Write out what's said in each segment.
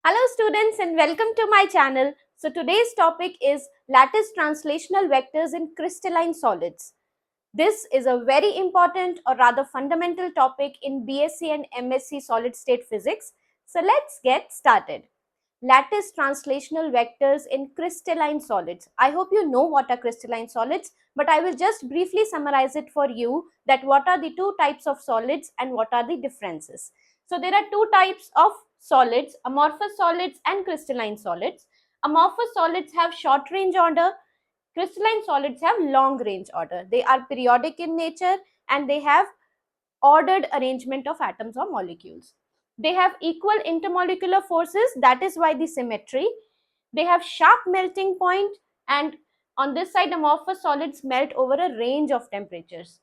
Hello students and welcome to my channel. So today's topic is lattice translational vectors in crystalline solids. This is a very important or rather fundamental topic in BSc and MSc solid state physics. So let's get started. Lattice translational vectors in crystalline solids. I hope you know what are crystalline solids, but I will just briefly summarize it for you that what are the two types of solids and what are the differences. So there are two types of solids, amorphous solids and crystalline solids. Amorphous solids have short range order, crystalline solids have long range order. They are periodic in nature and they have ordered arrangement of atoms or molecules. They have equal intermolecular forces, that is why the symmetry. They have sharp melting point, and on this side amorphous solids melt over a range of temperatures.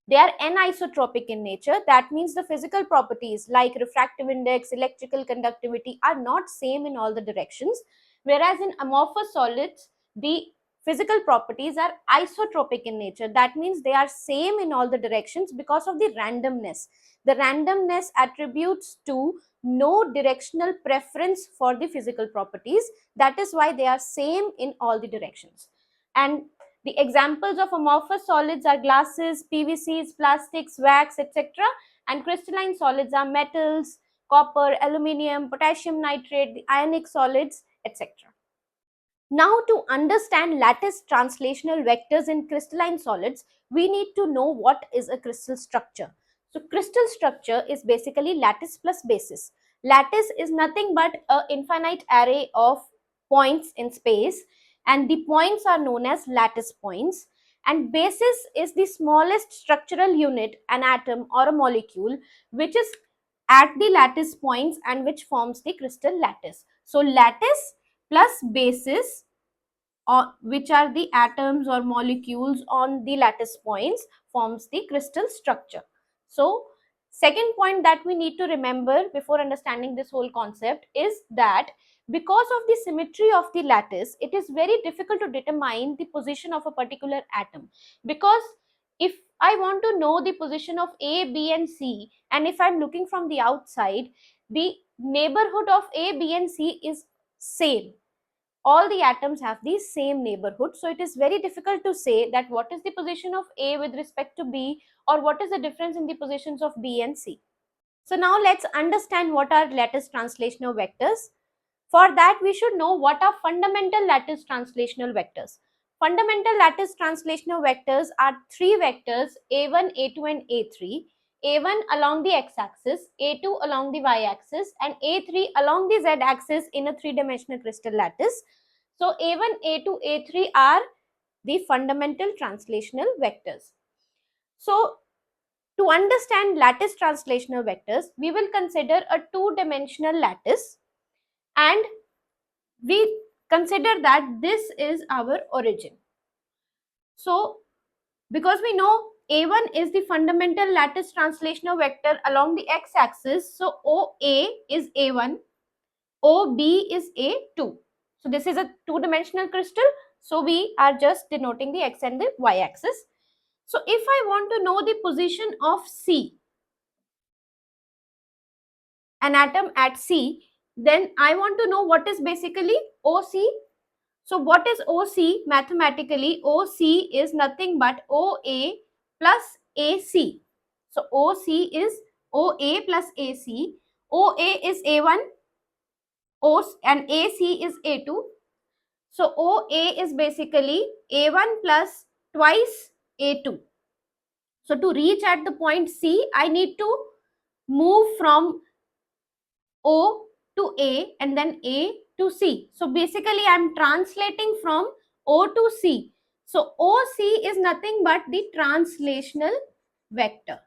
They are anisotropic in nature, that means the physical properties like refractive index, electrical conductivity are not same in all the directions, whereas in amorphous solids the physical properties are isotropic in nature, that means they are same in all the directions because of the randomness. The randomness attributes to no directional preference for the physical properties, that is why they are same in all the directions. And the examples of amorphous solids are glasses, PVCs, plastics, wax, etc. And crystalline solids are metals, copper, aluminium, potassium nitrate, the ionic solids, etc. Now, to understand lattice translational vectors in crystalline solids, we need to know what is a crystal structure. So, crystal structure is basically lattice plus basis. Lattice is nothing but an infinite array of points in space, and the points are known as lattice points. And basis is the smallest structural unit, an atom or a molecule, which is at the lattice points and which forms the crystal lattice. So, lattice plus basis, or which are the atoms or molecules on the lattice points, forms the crystal structure. So second point that we need to remember before understanding this whole concept is that because of the symmetry of the lattice, it is very difficult to determine the position of a particular atom, because if I want to know the position of A, B and C, and if I'm looking from the outside, the neighborhood of A, B and C is same. All the atoms have the same neighborhood, so it is very difficult to say that what is the position of A with respect to B, or what is the difference in the positions of B and C. So now let's understand what are lattice translational vectors. For that, we should know what are fundamental lattice translational vectors. Fundamental lattice translational vectors are three vectors, A1, A2 and A3. A1 along the x-axis, A2 along the y-axis and A3 along the z-axis in a three-dimensional crystal lattice. So A1, A2, A3 are the fundamental translational vectors. So to understand lattice translational vectors, we will consider a two-dimensional lattice, and we consider that this is our origin. So because we know A1 is the fundamental lattice translational vector along the x-axis, so OA is A1, OB is A2. So this is a two-dimensional crystal, so we are just denoting the x and the y-axis. So if I want to know the position of C, an atom at C, then I want to know what is basically OC. So what is OC mathematically? OC is nothing but OA plus AC. So OC is OA plus AC. OA is A1 and AC is A2. So OA is basically A1 plus twice A2. So to reach at the point C, I need to move from O to A and then A to C. So basically I am translating from O to C. So OC is nothing but the translational vector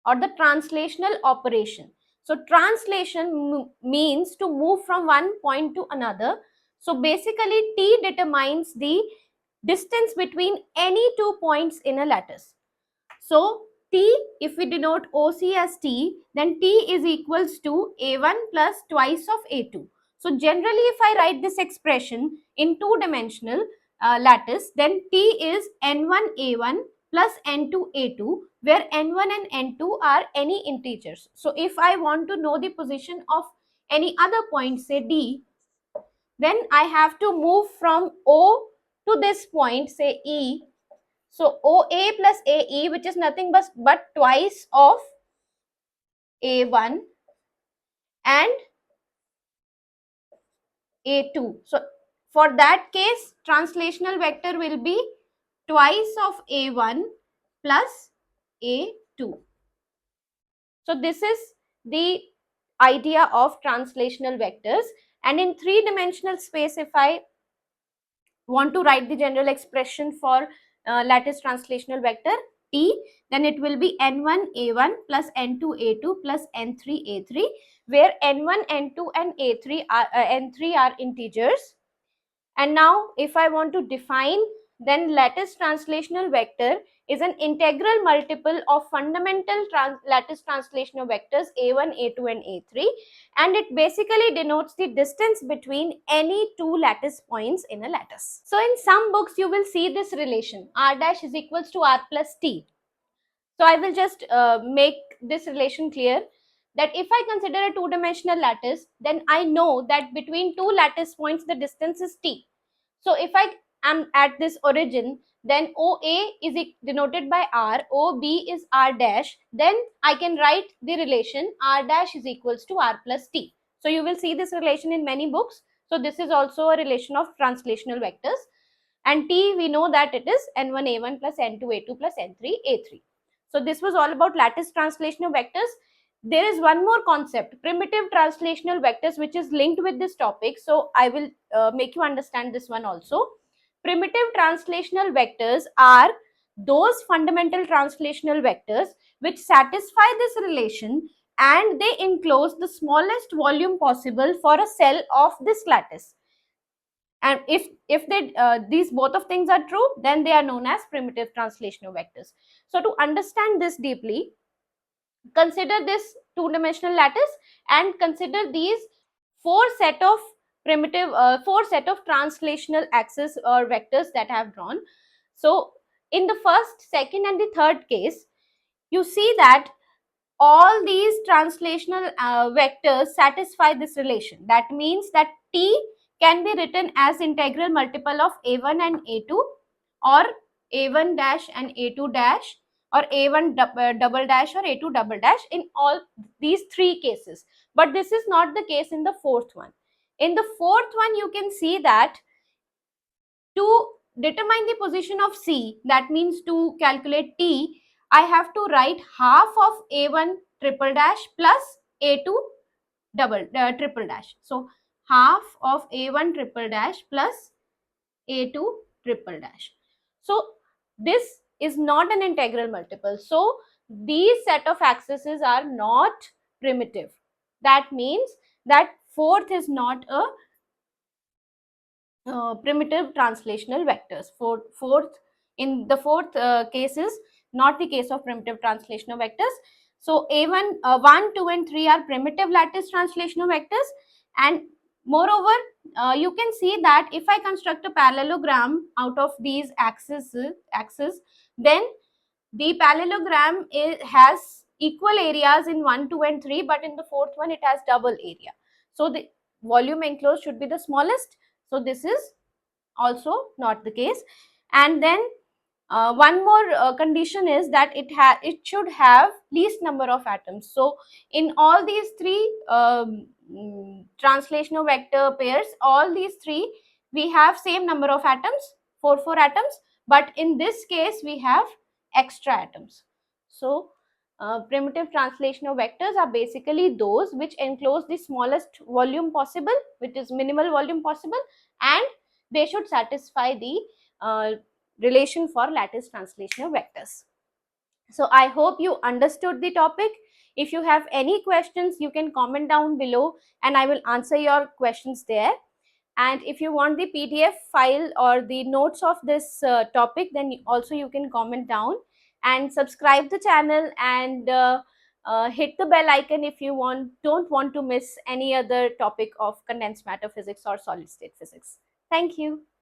or the translational operation. So translation means to move from one point to another. So basically T determines the distance between any 2 points in a lattice. So T, if we denote OC as T, then T is equals to A1 plus twice of A2. So generally if I write this expression in two-dimensional lattice, then T is N1 A1 plus n2a2, where n1 and n2 are any integers. So if I want to know the position of any other point, say D, then I have to move from O to this point, say E. So OA plus AE, which is nothing but twice of A1 and A2. So for that case, translational vector will be twice of A1 plus A2. So this is the idea of translational vectors. And in three-dimensional space, if I want to write the general expression for lattice translational vector T, then it will be n1a1 plus n2a2 plus n3a3, where n1, n2 and n3 are integers. And now if I want to define, then lattice translational vector is an integral multiple of fundamental lattice translational vectors a1, a2 and a3, and it basically denotes the distance between any two lattice points in a lattice. So in some books you will see this relation, r dash is equals to r plus t. So I will just make this relation clear, that if I consider a two-dimensional lattice, then I know that between two lattice points the distance is t. So if I am at this origin, then OA is denoted by R, OB is R dash, then I can write the relation R dash is equals to R plus T. So you will see this relation in many books. So this is also a relation of translational vectors. And T, we know that it is N1A1 plus N2A2 plus N3A3. So this was all about lattice translational vectors. There is one more concept, primitive translational vectors, which is linked with this topic. So I will make you understand this one also. Primitive translational vectors are those fundamental translational vectors which satisfy this relation, and they enclose the smallest volume possible for a cell of this lattice. And if they these both of things are true, then they are known as primitive translational vectors. So to understand this deeply, consider this two-dimensional lattice and consider these four set of translational axes or vectors that I have drawn. So in the first, second and the third case, you see that all these translational vectors satisfy this relation. That means that T can be written as integral multiple of A1 and A2, or A1 dash and A2 dash, or A1 double dash or A2 double dash in all these three cases. But this is not the case in the fourth one. In the fourth one, you can see that to determine the position of C, that means to calculate T, I have to write half of A1 triple dash plus A2 triple dash. So half of A1 triple dash plus A2 triple dash. So this is not an integral multiple. So these set of axes are not primitive. That means that fourth is not a primitive translational vectors. In the fourth case is not the case of primitive translational vectors. So A1, 1, 2 and 3 are primitive lattice translational vectors, and moreover you can see that if I construct a parallelogram out of these axes, then the parallelogram has equal areas in 1, 2 and 3, but in the fourth one it has double area. So the volume enclosed should be the smallest. So this is also not the case. And then one more condition is that it should have least number of atoms. So in all these three translational vector pairs, all these three, we have same number of atoms, 4 atoms, but in this case we have extra atoms. So primitive translational vectors are basically those which enclose the smallest volume possible, which is minimal volume possible, and they should satisfy the relation for lattice translational vectors. So I hope you understood the topic. If you have any questions, you can comment down below and I will answer your questions there. And if you want the PDF file or the notes of this topic, then also you can comment down and subscribe the channel, and hit the bell icon if you don't want to miss any other topic of condensed matter physics or solid state physics. Thank you.